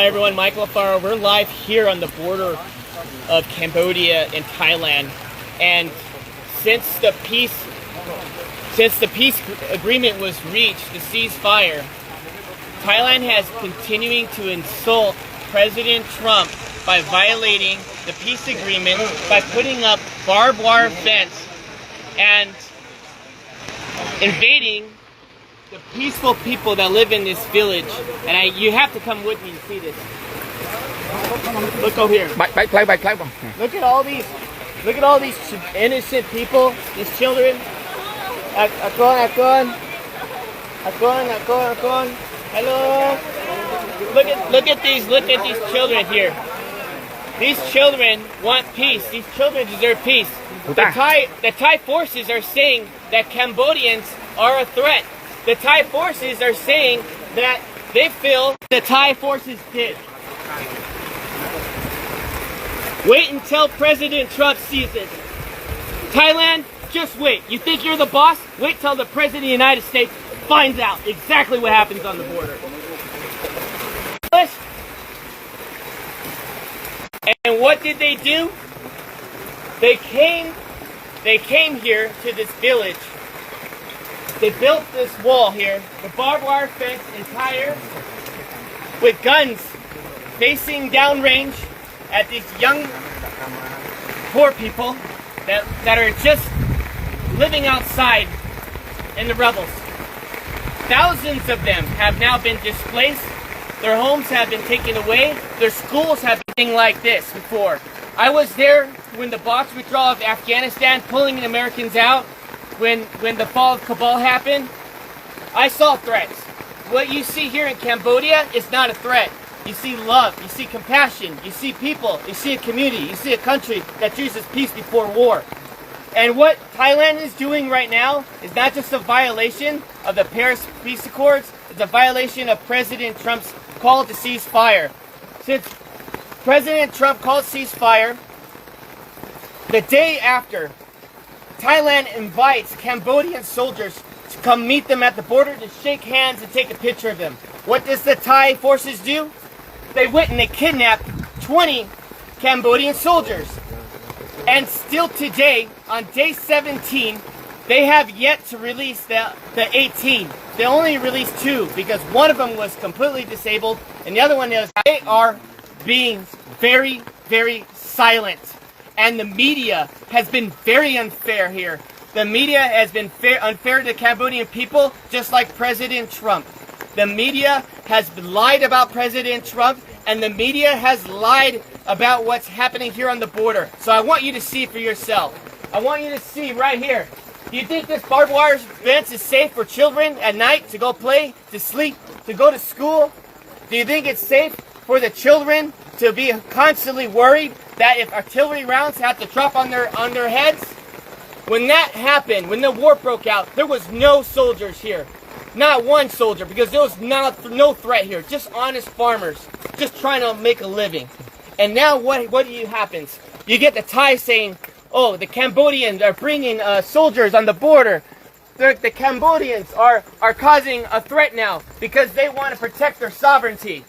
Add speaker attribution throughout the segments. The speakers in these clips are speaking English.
Speaker 1: Hi everyone, Michael Alfaro. We're live here on the border of Cambodia and Thailand, and since the peace agreement was reached, the ceasefire, Thailand has continuing to insult President Trump by violating the peace agreement by putting up barbed wire fence and invading the peaceful people that live in this village. And you have to come with me to see this. Look over here. Look at all these innocent people, these children. Akon. Hello. Look at these children here. These children want peace. These children deserve peace. The Thai forces are saying that Cambodians are a threat. The Thai forces are saying that they feel the Thai forces did. Wait until President Trump sees this. Thailand, just wait. You think you're the boss? Wait till the President of the United States finds out exactly what happens on the border. And what did they do? They came here to this village. They built this wall here, the barbed wire fence entire, with guns facing downrange at these young, poor people that are just living outside in the rebels. Thousands of them have now been displaced. Their homes have been taken away. Their schools have been like this before. I was there when the Box withdrawal of Afghanistan, pulling the Americans out. When the fall of Kabul happened, I saw threats. What you see here in Cambodia is not a threat. You see love, you see compassion, you see people, you see a community, you see a country that chooses peace before war. And what Thailand is doing right now is not just a violation of the Paris Peace Accords, it's a violation of President Trump's call to ceasefire. Since President Trump called ceasefire, the day after, Thailand invites Cambodian soldiers to come meet them at the border to shake hands and take a picture of them. What does the Thai forces do? They went and they kidnapped 20 Cambodian soldiers. And still today, on day 17, they have yet to release the 18. They only released 2 because one of them was completely disabled and the other one is. They are being very, very silent. And the media has been very unfair here. The media has been unfair to the Cambodian people, just like President Trump. The media has lied about President Trump, and the media has lied about what's happening here on the border. So I want you to see for yourself. I want you to see right here. Do you think this barbed wire fence is safe for children at night to go play, to sleep, to go to school? Do you think it's safe for the children to be constantly worried that if artillery rounds have to drop on their heads? When that happened, when the war broke out, there was no soldiers here. Not one soldier, because there was no threat here. Just honest farmers, just trying to make a living. And now what happens? You get the Thai saying, oh, the Cambodians are bringing soldiers on the border. The Cambodians are causing a threat now because they want to protect their sovereignty.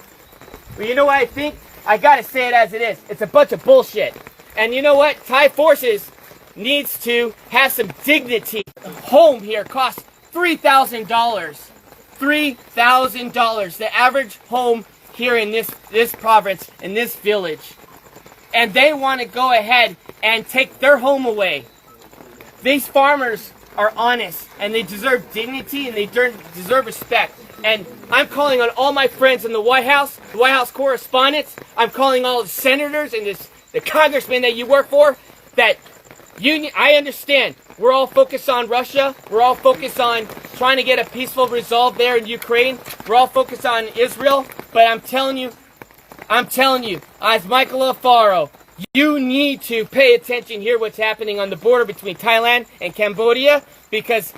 Speaker 1: But you know what I think? I gotta say it as it is. It's a bunch of bullshit. And you know what? Thai forces needs to have some dignity. Home here costs $3,000. $3,000. The average home here in this province, in this village. And they want to go ahead and take their home away. These farmers are honest and they deserve dignity and they deserve respect. And I'm calling on all my friends in the White House correspondents. I'm calling all the senators and the congressmen that you work for. That I understand. We're all focused on Russia. We're all focused on trying to get a peaceful resolve there in Ukraine. We're all focused on Israel. But I'm telling you, as Michael Alfaro, you need to pay attention here what's happening on the border between Thailand and Cambodia, because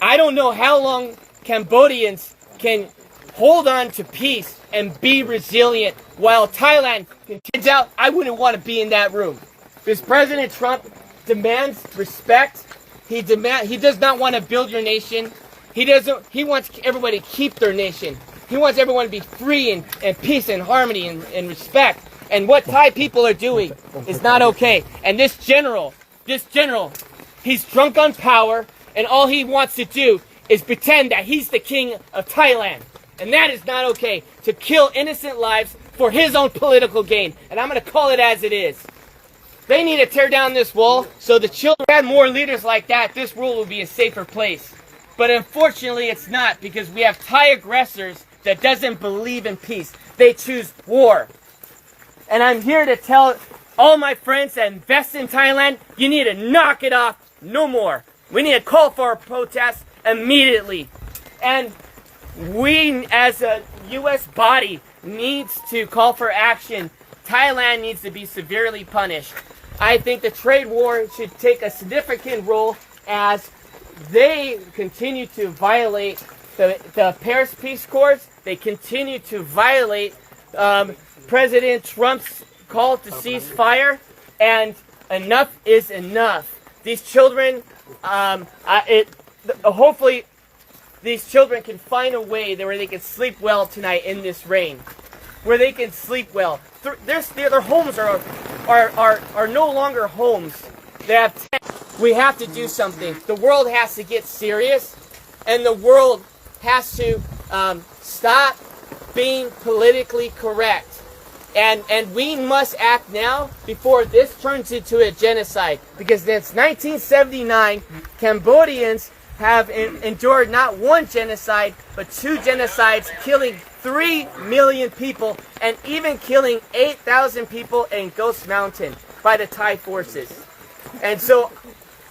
Speaker 1: I don't know how long Cambodians can hold on to peace and be resilient while Thailand continues out. I wouldn't want to be in that room. Because President Trump demands respect. He does not want to build your nation. He wants everybody to keep their nation. He wants everyone to be free and peace and harmony and respect. And what Thai people are doing is not okay. And this general, he's drunk on power, and all he wants to do is pretend that he's the king of Thailand. And that is not okay, to kill innocent lives for his own political gain. And I'm going to call it as it is. They need to tear down this wall so the children had more leaders like that. This world will be a safer place. But unfortunately, it's not, because we have Thai aggressors that doesn't believe in peace. They choose war. And I'm here to tell all my friends that invest in Thailand, you need to knock it off no more. We need to call for a protest immediately. And we, as a U.S. body, needs to call for action. Thailand needs to be severely punished. I think the trade war should take a significant role as they continue to violate the Paris Peace Accords. They continue to violate President Trump's call to cease fire, and enough is enough. These children, hopefully, these children can find a way where they can sleep well tonight in this rain, where they can sleep well. Their homes are no longer homes. They have. We have to do something. The world has to get serious, and the world has to stop being politically correct. And we must act now before this turns into a genocide. Because since 1979, Cambodians have endured not one genocide, but two genocides, killing 3 million people, and even killing 8,000 people in Ghost Mountain by the Thai forces. And so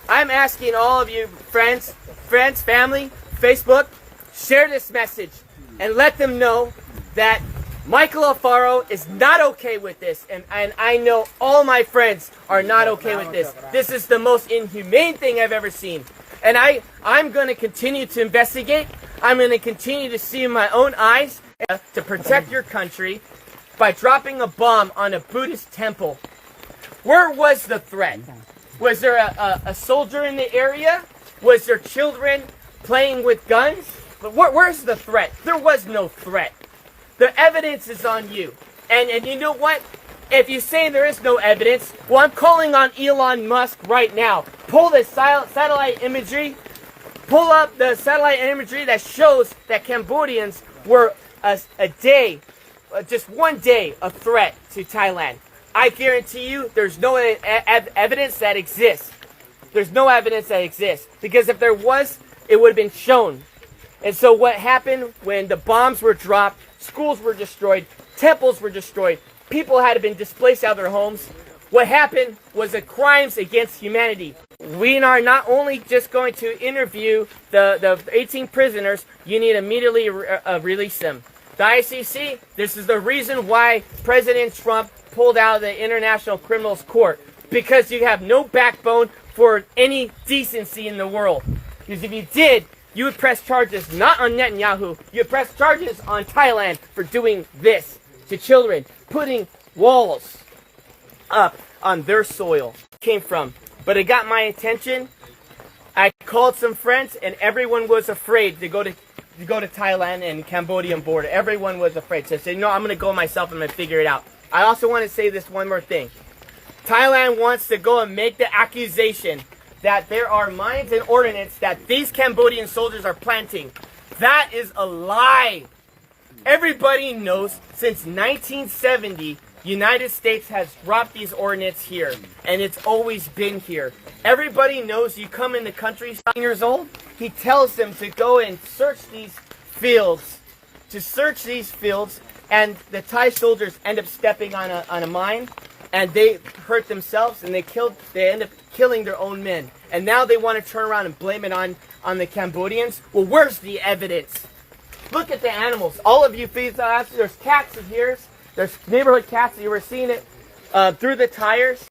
Speaker 1: I'm asking all of you, friends, family, Facebook, share this message and let them know that Michael Alfaro is not okay with this, and I know all my friends are not okay with this. This is the most inhumane thing I've ever seen. And I'm going to continue to investigate. I'm going to continue to see in my own eyes to protect your country by dropping a bomb on a Buddhist temple. Where was the threat? Was there a soldier in the area? Was there children playing with guns? But where's the threat? There was no threat. The evidence is on you. And you know what? If you say there is no evidence, well, I'm calling on Elon Musk right now. Pull the satellite imagery. Pull up the satellite imagery that shows that Cambodians were just one day, a threat to Thailand. I guarantee you there's no evidence that exists. There's no evidence that exists. Because if there was, it would have been shown. And so what happened when the bombs were dropped, schools were destroyed, temples were destroyed, people had been displaced out of their homes. What happened was the crimes against humanity. We are not only just going to interview the 18 prisoners, you need to immediately release them. The ICC, this is the reason why President Trump pulled out of the International Criminals Court. Because you have no backbone for any decency in the world. Because if you did, you would press charges not on Netanyahu, you would press charges on Thailand for doing this to children, putting walls up on their soil. Came from. But it got my attention. I called some friends, and everyone was afraid to go to Thailand and Cambodian border. Everyone was afraid. So I said, no, I'm going to go myself, I'm going to figure it out. I also want to say this one more thing. Thailand wants to go and make the accusation that there are mines and ordnance that these Cambodian soldiers are planting. That is a lie. Everybody knows since 1970, United States has dropped these ordnance here, and it's always been here. Everybody knows you come in the country 7 years old, he tells them to go and search these fields, and the Thai soldiers end up stepping on a mine, and they hurt themselves, and they end up killing their own men. And now they want to turn around and blame it on the Cambodians. Well, where's the evidence? Look at the animals. All of you feed there's cats in here. There's neighborhood cats. You were seeing it through the tires.